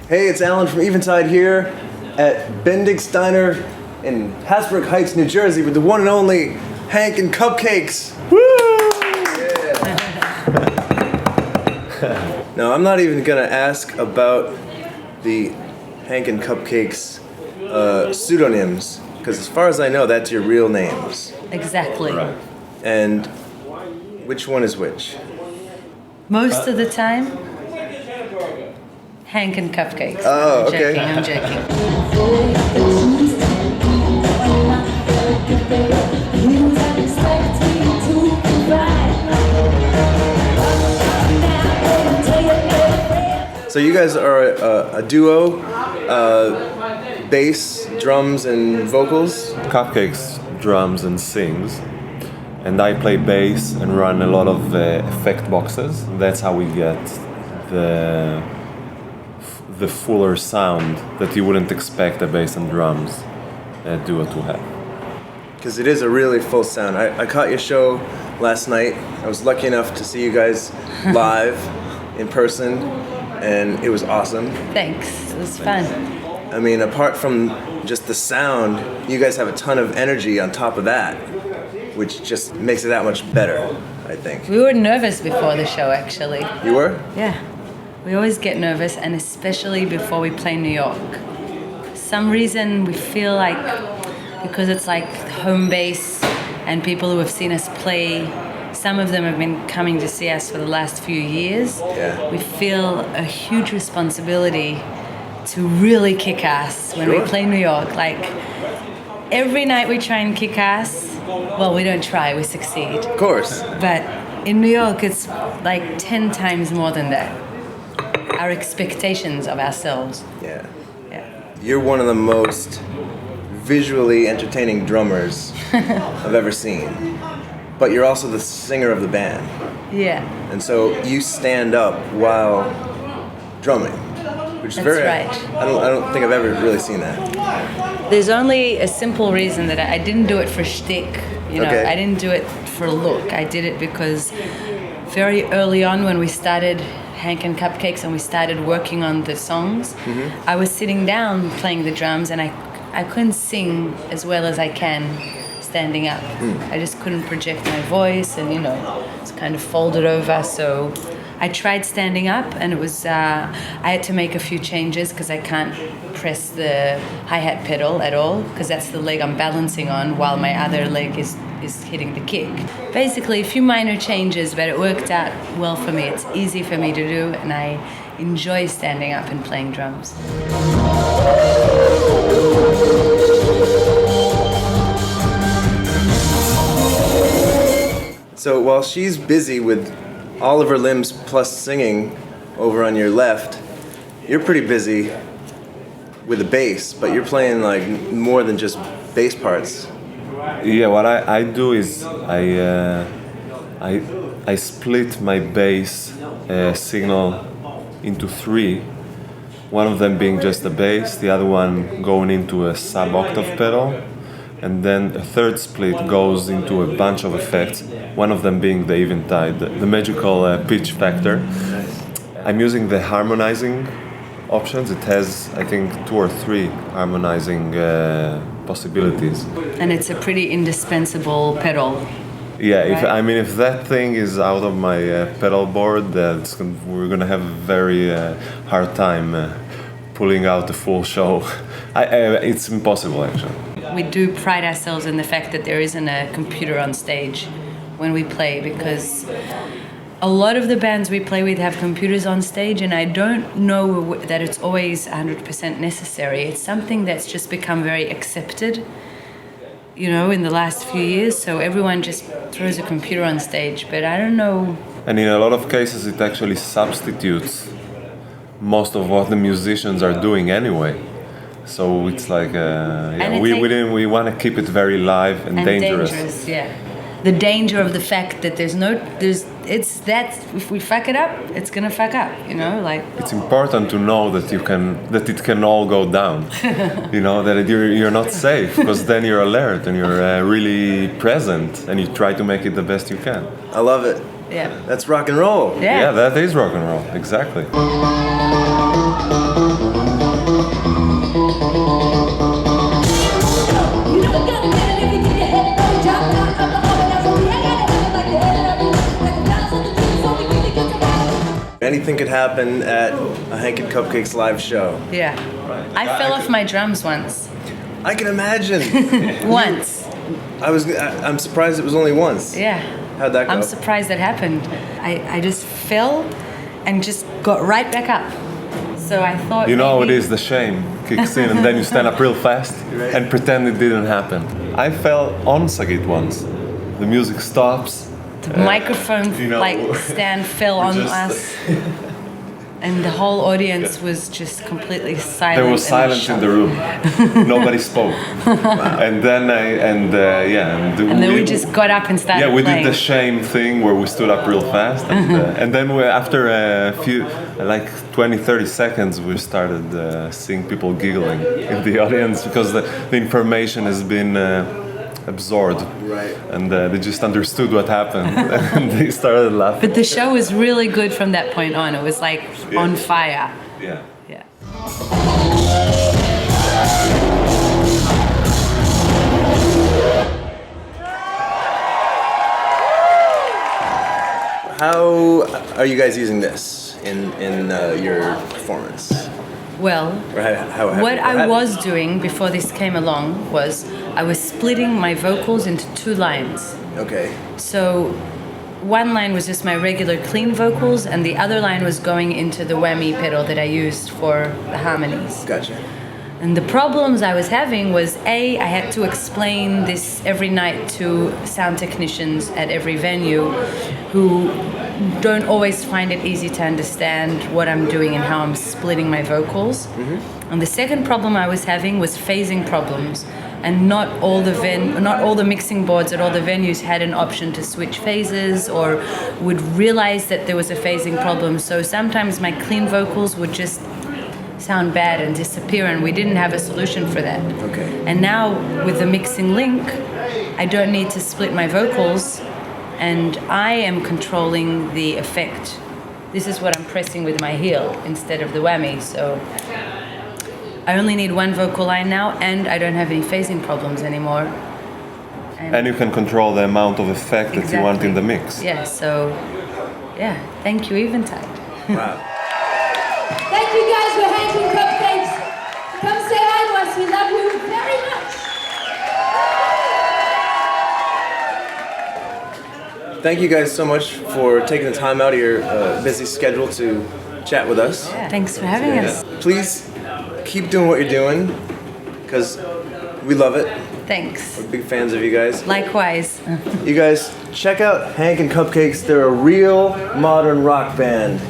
Hey, it's Alan from Eventide here at Bendigsteiner in Hasbrook Heights, New Jersey with the one and only Hank and Cupcakes. Woo! Yeah. Now, I'm not even gonna ask about the Hank and Cupcakes pseudonyms, because as far as I know, that's your real names. Exactly. Right. And which one is which? Most of the time, Hank and Cupcakes. Oh, okay. I'm joking. So you guys are a duo, bass, drums, and vocals? Cupcakes drums and sings, and I play bass and run a lot of effect boxes. That's how we get the fuller sound that you wouldn't expect a bass and drums duo to have. Because it is a really full sound. I caught your show last night. I was lucky enough to see you guys live in person, and it was awesome. Thanks. It was fun. I mean, apart from just the sound, you guys have a ton of energy on top of that, which just makes it that much better, I think. We were nervous before the show, actually. You were? Yeah. We always get nervous, and especially before we play New York. For some reason, we feel like, because it's like home base, and people who have seen us play, some of them have been coming to see us for the last few years. Yeah. We feel a huge responsibility to really kick ass when we play New York. Like, every night we try and kick ass. Well, we don't try, we succeed. Of course. But in New York, it's like 10 times more than that. Our expectations of ourselves. Yeah. Yeah. You're one of the most visually entertaining drummers I've ever seen. But you're also the singer of the band. Yeah. And so you stand up while drumming, which is That's very. right. I don't think I've ever really seen that. There's only a simple reason that I didn't do it for shtick. You know, Okay. I didn't do it for look. I did it because very early on, when we started Hank and Cupcakes and we started working on the songs, I was sitting down playing the drums, and I couldn't sing as well as I can standing up. I just couldn't project my voice, and it's kind of folded over. So I tried standing up, and it was I had to make a few changes because I can't press the hi-hat pedal at all, because that's the leg I'm balancing on while my other leg is hitting the kick. Basically, a few minor changes, but it worked out well for me. It's easy for me to do, and I enjoy standing up and playing drums. So while she's busy with all of her limbs plus singing over on your left, you're pretty busy with the bass, but you're playing like more than just bass parts. Yeah, what I do is I split my bass signal into three. One of them being just the bass, the other one going into a sub-octave pedal, and then a third split goes into a bunch of effects, one of them being the Eventide, the magical pitch factor. I'm using the harmonizing options. It has, I think, 2 or 3 harmonizing possibilities. And it's a pretty indispensable pedal. Yeah, right? if that thing is out of my pedal board, we're gonna have a very hard time pulling out the full show. It's impossible, actually. We do pride ourselves in the fact that there isn't a computer on stage when we play, because a lot of the bands we play with have computers on stage, and I don't know that it's always 100% necessary. It's something that's just become very accepted, in the last few years, so everyone just throws a computer on stage, but I don't know. And in a lot of cases, it actually substitutes most of what the musicians are doing anyway. So it's like, we want to keep it very live and dangerous. Yeah. The danger of the fact that if we fuck it up, it's gonna fuck up, It's important to know that it can all go down, that you're not safe, because then you're alert and you're really present and you try to make it the best you can. I love it. Yeah. That's rock and roll. Yeah. Yeah, that is rock and roll, exactly. Anything could happen at a Hank and Cupcakes live show. Yeah. I fell off my drums once. I can imagine. Once. I'm surprised it was only once. Yeah. How'd that go? I'm surprised that happened. I just fell and just got right back up. So I thought You know, maybe... it is the shame kicks in, and then you stand up real fast Right. and pretend it didn't happen. I fell on Sagit once. The music stops. The microphone you know, stand fell on just- us. And the whole audience was just completely silent. There was and silence in the room. Nobody spoke. And then and then we just got up and started we playing. did the shame thing where we stood up real fast, and then after a few, like 20-30 seconds, we started seeing people giggling in the audience because the information has been absorbed, Right. and they just understood what happened, and they started laughing. But the show was really good from that point on. It was like on fire. Yeah. Yeah. How are you guys using this in your performance? Well, Or how what I have- was doing before this came along was I was splitting my vocals into two lines. Okay. So one line was just my regular clean vocals, and the other line was going into the whammy pedal that I used for the harmonies. Gotcha. And the problems I was having was I had to explain this every night to sound technicians at every venue who don't always find it easy to understand what I'm doing and how I'm splitting my vocals. And the second problem I was having was phasing problems. And not all the mixing boards at all the venues had an option to switch phases or would realize that there was a phasing problem. So sometimes my clean vocals would just sound bad and disappear, and we didn't have a solution for that. Okay. And now with the mixing link, I don't need to split my vocals, and I am controlling the effect. This is what I'm pressing with my heel instead of the whammy. So I only need one vocal line now, and I don't have any phasing problems anymore. And you can control the amount of effect that you want in the mix. Yeah, so yeah, thank you, Eventide. Wow. Thank you guys for Hank and Cupcakes. Come say hi to us. We love you very much. Thank you guys so much for taking the time out of your busy schedule to chat with us. Thanks for having us. Please keep doing what you're doing, because we love it. Thanks. We're big fans of you guys. Likewise. You guys, check out Hank and Cupcakes. They're a real modern rock band.